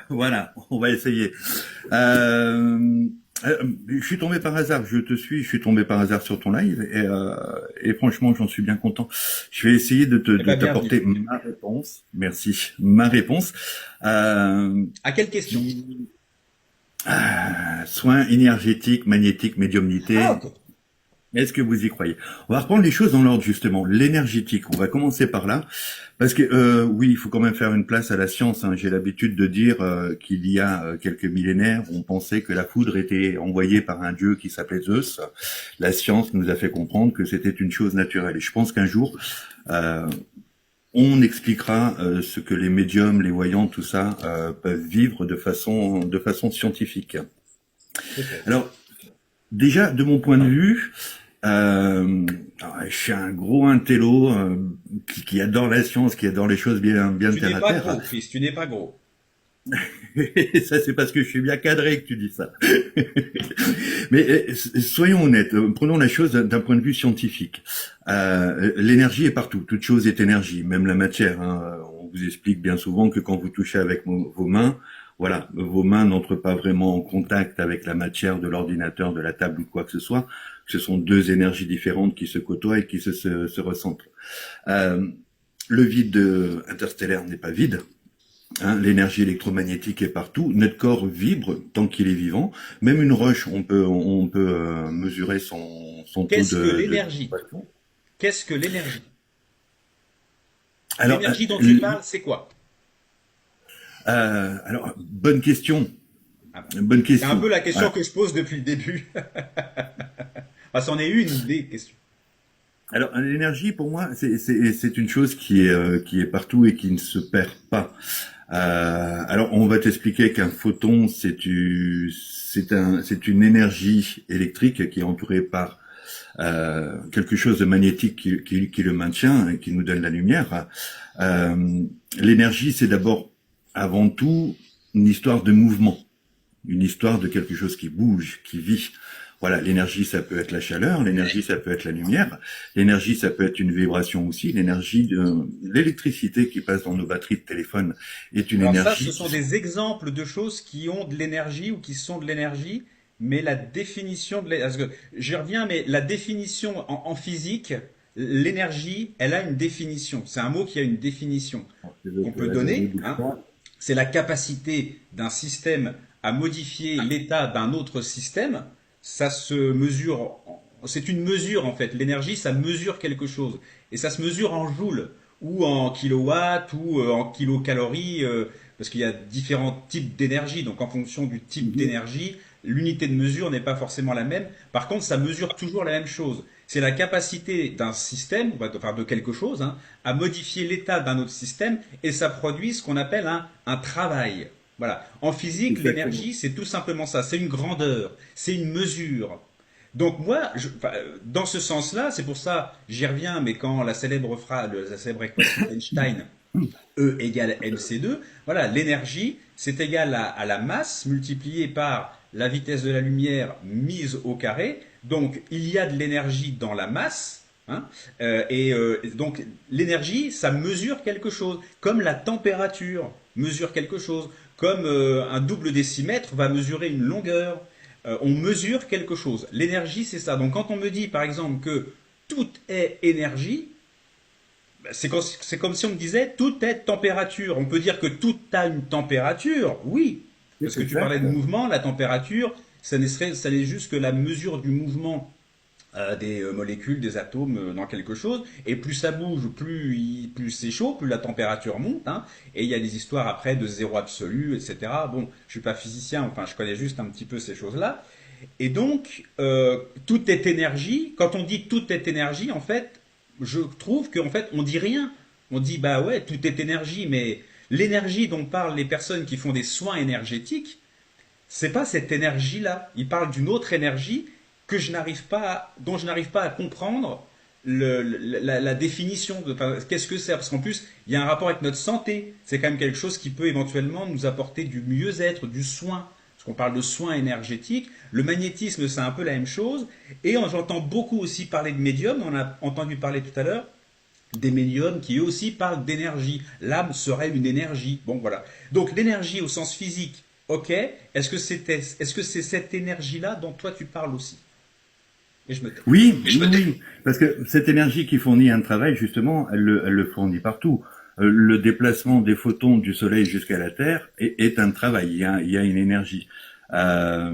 Voilà, on va essayer. Euh, je suis tombé par hasard, je te suis, je suis tombé par hasard sur ton live et franchement, j'en suis bien content. Je vais essayer Eh de bien, bienvenue. t'apporter ma réponse. Merci, ma réponse. À quelle question? Qui soins énergétiques, magnétiques, Ah, médiumnité. ok. Est-ce que vous y croyez? On va reprendre les choses dans l'ordre justement. L'énergétique, on va commencer par là. Parce que oui, il faut quand même faire une place à la science, hein. J'ai l'habitude de dire qu'il y a quelques millénaires, on pensait que la foudre était envoyée par un dieu qui s'appelait Zeus. La science nous a fait comprendre que c'était une chose naturelle. Et je pense qu'un jour, euh, on expliquera ce que les médiums, les voyants, tout ça peuvent vivre de façon scientifique. Peut-être. Alors, déjà, de mon point de vue, euh, je suis un gros intello qui adore la science, qui adore les choses bien Tu n'es terre à pas terre. gros, Chris, tu n'es pas gros. Ça, c'est parce que je suis bien cadré que tu dis ça. Mais soyons honnêtes, prenons la chose d'un point de vue scientifique. L'énergie est partout, toute chose est énergie, même la matière, hein. On vous explique bien souvent que quand vous touchez avec vos mains, voilà, vos mains n'entrent pas vraiment en contact avec la matière de l'ordinateur, de la table ou de quoi que ce soit. Ce sont deux énergies différentes qui se côtoient et qui se ressentent. Euh, le vide interstellaire n'est pas vide. Hein, l'énergie électromagnétique est partout. Notre corps vibre tant qu'il est vivant. Même une roche, on peut mesurer son taux Qu'est-ce que de l'énergie? vibration. Qu'est-ce que l'énergie? Alors, L'énergie dont tu parles, c'est quoi? bonne question. Ah bah, Bonne c'est un question. peu la question Voilà. que je pose depuis le début. Enfin, c'en est une des questions. Alors, l'énergie, pour moi, c'est une chose qui est partout et qui ne se perd pas. Alors, on va t'expliquer qu'un photon, c'est une énergie électrique qui est entourée par quelque chose de magnétique qui le maintient et qui nous donne la lumière. Euh, L'énergie, c'est d'abord, avant tout, une histoire de mouvement, une histoire de quelque chose qui bouge, qui vit. Voilà, l'énergie, ça peut être la chaleur, l'énergie, ça peut être la lumière, l'énergie, ça peut être une vibration aussi, l'électricité qui passe dans nos batteries de téléphone est une Alors ça, ce énergie. sont des exemples de choses qui ont de l'énergie ou qui sont de l'énergie, mais la définition de l'énergie, parce que j'y reviens, mais la définition en physique, l'énergie, elle a une définition. C'est un mot qui a une définition Je veux qu'on que peut la donner donner, bouge hein. pas. C'est la capacité d'un système à modifier l'état d'un autre système. Ça se mesure, c'est une mesure en fait. L'énergie, ça mesure quelque chose. Et ça se mesure en joules, ou en kilowatts, ou en kilocalories, parce qu'il y a différents types d'énergie. Donc en fonction du type Mhm. d'énergie, l'unité de mesure n'est pas forcément la même. Par contre, ça mesure toujours la même chose. C'est la capacité d'un système, enfin de quelque chose, hein, à modifier l'état d'un autre système et ça produit ce qu'on appelle un travail. Voilà. En physique, Exactement. l'énergie, c'est tout simplement ça. C'est une grandeur, c'est une mesure. Donc moi, enfin, dans ce sens-là, c'est pour ça, j'y reviens, mais quand la célèbre équation d'Einstein, E égale mc2, voilà, l'énergie, c'est égal à la masse multipliée par la vitesse de la lumière mise au carré. Donc il y a de l'énergie dans la masse, hein, donc l'énergie, ça mesure quelque chose, comme la température mesure quelque chose, comme un double décimètre va mesurer une longueur. On mesure quelque chose. L'énergie, c'est ça. Donc quand on me dit, par exemple, que tout est énergie, c'est comme si on me disait tout est température. On peut dire que tout a une température, oui. Parce C'est que tu parlais exact. de mouvement, la température, ça n'est juste que la mesure du mouvement des molécules, des atomes dans quelque chose. Et plus ça bouge, plus c'est chaud, plus la température monte, hein. Et il y a des histoires après de zéro absolu, etc. Bon, je suis pas physicien, enfin je connais juste un petit peu ces choses-là. Et donc, tout est énergie. Quand on dit tout est énergie, en fait, je trouve qu'en fait, on dit rien. On dit, bah ouais, tout est énergie, mais l'énergie dont parlent les personnes qui font des soins énergétiques, c'est pas cette énergie-là. Ils parlent d'une autre énergie dont je n'arrive pas à comprendre la définition de, enfin, qu'est-ce que c'est. Parce qu'en plus, il y a un rapport avec notre santé. C'est quand même quelque chose qui peut éventuellement nous apporter du mieux-être, du soin. Parce qu'on parle de soins énergétiques. Le magnétisme, c'est un peu la même chose. Et j'entends beaucoup aussi parler de médium. On a entendu parler tout à l'heure des médiums qui eux aussi parlent d'énergie. L'âme serait une énergie. Bon, voilà. Donc l'énergie au sens physique, ok. Est-ce que c'est cette énergie-là dont toi tu parles aussi? Et je me tais. Oui, oui, oui, parce que cette énergie qui fournit un travail, justement, elle le fournit partout. Le déplacement des photons du Soleil jusqu'à la Terre est un travail, il y a une énergie. Euh,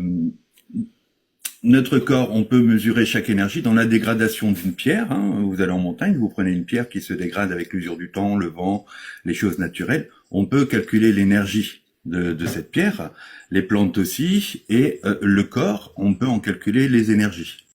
Notre corps, on peut mesurer chaque énergie dans la dégradation d'une pierre. Hein. Vous allez en montagne, vous prenez une pierre qui se dégrade avec l'usure du temps, le vent, les choses naturelles. On peut calculer l'énergie de cette pierre, les plantes aussi, et le corps, on peut en calculer les énergies.